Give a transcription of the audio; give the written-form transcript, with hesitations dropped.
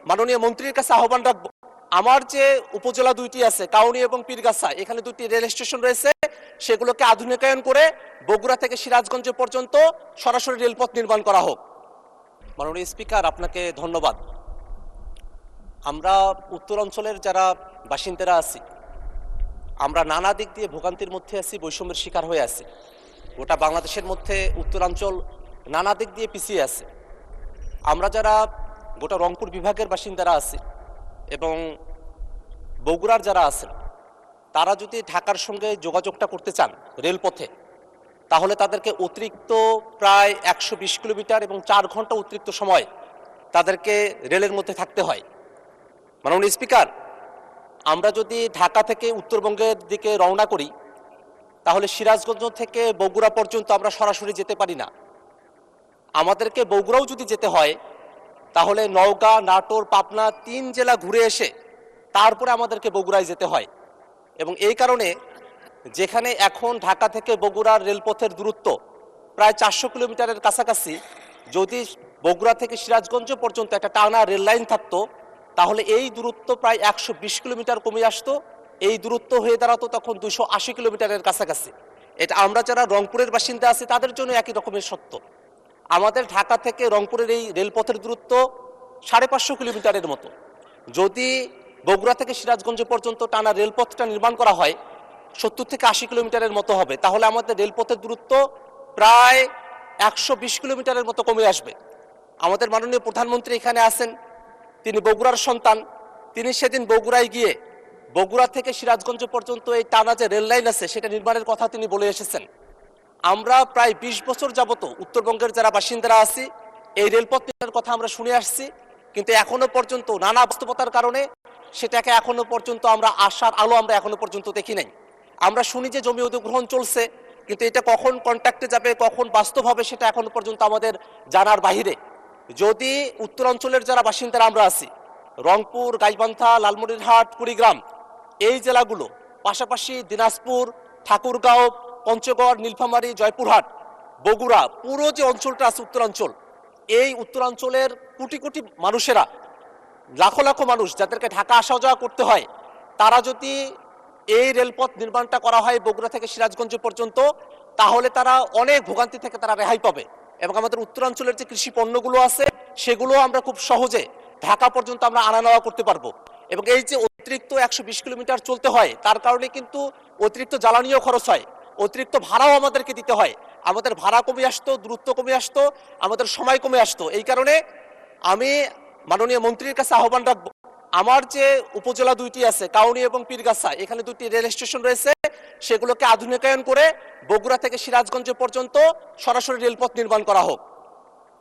মাননীয় মন্ত্রীর কাছে আহ্বান রাখবো, আমার যে উপজেলা দুইটি আছে কাউনী এবং পীরগাছা, এখানে দুটি রেল স্টেশন রয়েছে, সেগুলোকে আধুনিকায়ন করে বগুড়া থেকে সিরাজগঞ্জ পর্যন্ত সরাসরি রেলপথ নির্মাণ করা হোক। মাননীয় স্পিকার, আপনাকে ধন্যবাদ। আমরা উত্তরাঞ্চলের যারা বাসিন্দারা আছি, আমরা নানা দিক দিয়ে ভোগান্তির মধ্যে আছি, বৈষম্যের শিকার হয়ে আছি। গোটা বাংলাদেশের মধ্যে উত্তরাঞ্চল নানা দিক দিয়ে পিছিয়ে আছে। আমরা যারা গোটা রংপুর বিভাগের বাসিন্দারা আছি এবং বগুড়ার যারা আছেন, তারা যদি ঢাকার সঙ্গে যোগাযোগটা করতে চান রেলপথে, তাহলে তাদেরকে অতিরিক্ত প্রায় 120 কিলোমিটার এবং 4 ঘন্টা অতিরিক্ত সময় তাদেরকে রেলের মধ্যে থাকতে হয়। মাননীয় স্পিকার, আমরা যদি ঢাকা থেকে উত্তরবঙ্গের দিকে রওনা করি, তাহলে সিরাজগঞ্জ থেকে বগুড়া পর্যন্ত আমরা সরাসরি যেতে পারি না। আমাদেরকে বগুড়াও যদি যেতে হয়, তাহলে নওগাঁ, নাটোর, পাবনা 3 জেলা ঘুরে এসে তারপরে আমাদেরকে বগুড়ায় যেতে হয়। এবং এই কারণে যেখানে এখন ঢাকা থেকে বগুড়ার রেলপথের দূরত্ব প্রায় 400 কিলোমিটারের কাছাকাছি, যদি বগুড়া থেকে সিরাজগঞ্জ পর্যন্ত একটা টানা রেল লাইন থাকতো, তাহলে এই দূরত্ব প্রায় 120 কিলোমিটার কমে আসতো। এই দূরত্ব হয়ে দাঁড়াতো তখন 280 কিলোমিটারের কাছাকাছি। এটা আমরা যারা রংপুরের বাসিন্দা আছি তাদের জন্য একই রকমের সত্য। আমাদের ঢাকা থেকে রংপুরের এই রেলপথের দূরত্ব 550 কিলোমিটারের মতো। যদি বগুড়া থেকে সিরাজগঞ্জ পর্যন্ত টানা রেলপথটা নির্মাণ করা হয়, 70 থেকে 80 কিলোমিটারের মতো হবে। তাহলে আমাদের রেলপথের দূরত্ব প্রায় 120 কিলোমিটারের মতো কমে আসবে। আমাদের মাননীয় প্রধানমন্ত্রী এখানে আছেন, তিনি বগুড়ার সন্তান। তিনি সেদিন বগুড়ায় গিয়ে বগুড়া থেকে সিরাজগঞ্জ পর্যন্ত এই টানা যে রেল লাইন আছে সেটা নির্মাণের কথা তিনি বলে এসেছেন। আমরা প্রায় 20 বছর যাবত উত্তরবঙ্গের যারা বাসিন্দারা আছি, এই রেলপথ নির্মাণের কথা আমরা শুনে আসছি, কিন্তু এখনো পর্যন্ত নানা বাস্তবতার কারণে সেটাকে এখনো পর্যন্ত আমরা আশার আলো আমরা এখনো পর্যন্ত দেখি নাই। আমরা শুনি যে জমি অধিগ্রহণ চলছে, কিন্তু এটা কখন কন্ট্রাক্টে যাবে, কখন বাস্তব হবে, সেটা এখনো পর্যন্ত আমাদের জানার বাহিরে। যদি উত্তরাঞ্চলের যারা বাসিন্দারা আমরা আছি, রংপুর, গাইবান্ধা, লালমনিরহাট, কুড়িগ্রাম, এই জেলাগুলো, পাশাপাশি দিনাজপুর, ঠাকুরগাঁও, পঞ্চগড়, নীলফামারী, জয়পুরহাট, বগুড়া, পুরো যে অঞ্চলটা আছে উত্তরাঞ্চল, এই উত্তরাঞ্চলের কোটি কোটি মানুষেরা, লাখো লাখো মানুষ যাদেরকে ঢাকা আসা যাওয়া করতে হয়, তারা যদি এই রেলপথ নির্মাণটা করা হয় বগুড়া থেকে সিরাজগঞ্জ পর্যন্ত, তাহলে তারা অনেক ভোগান্তি থেকে তারা রেহাই পাবে। এবং আমাদের উত্তরাঞ্চলের যে কৃষি পণ্যগুলো আছে সেগুলো আমরা খুব সহজে ঢাকা পর্যন্ত আমরা আনা নেওয়া করতে পারবো। এবং এই যে অতিরিক্ত 120 কিলোমিটার চলতে হয়, তার কারণে কিন্তু অতিরিক্ত জ্বালানিও খরচ হয়, অতিরিক্ত ভাড়াও আমাদেরকে দিতে হয়। আমাদের ভাড়া কমে আসতো, দূরত্ব কমে আসতো, আমাদের সময় কমে আসতো। এই কারণে আমি মাননীয় মন্ত্রীর কাছে আহ্বান রাখবো, আমার যে উপজেলা দুইটি আছে কাউনী এবং পীরগাছা, এখানে দুটি রেল স্টেশন রয়েছে, সেগুলোকে আধুনিকায়ন করে বগুড়া থেকে সিরাজগঞ্জ পর্যন্ত সরাসরি রেলপথ নির্মাণ করা হোক।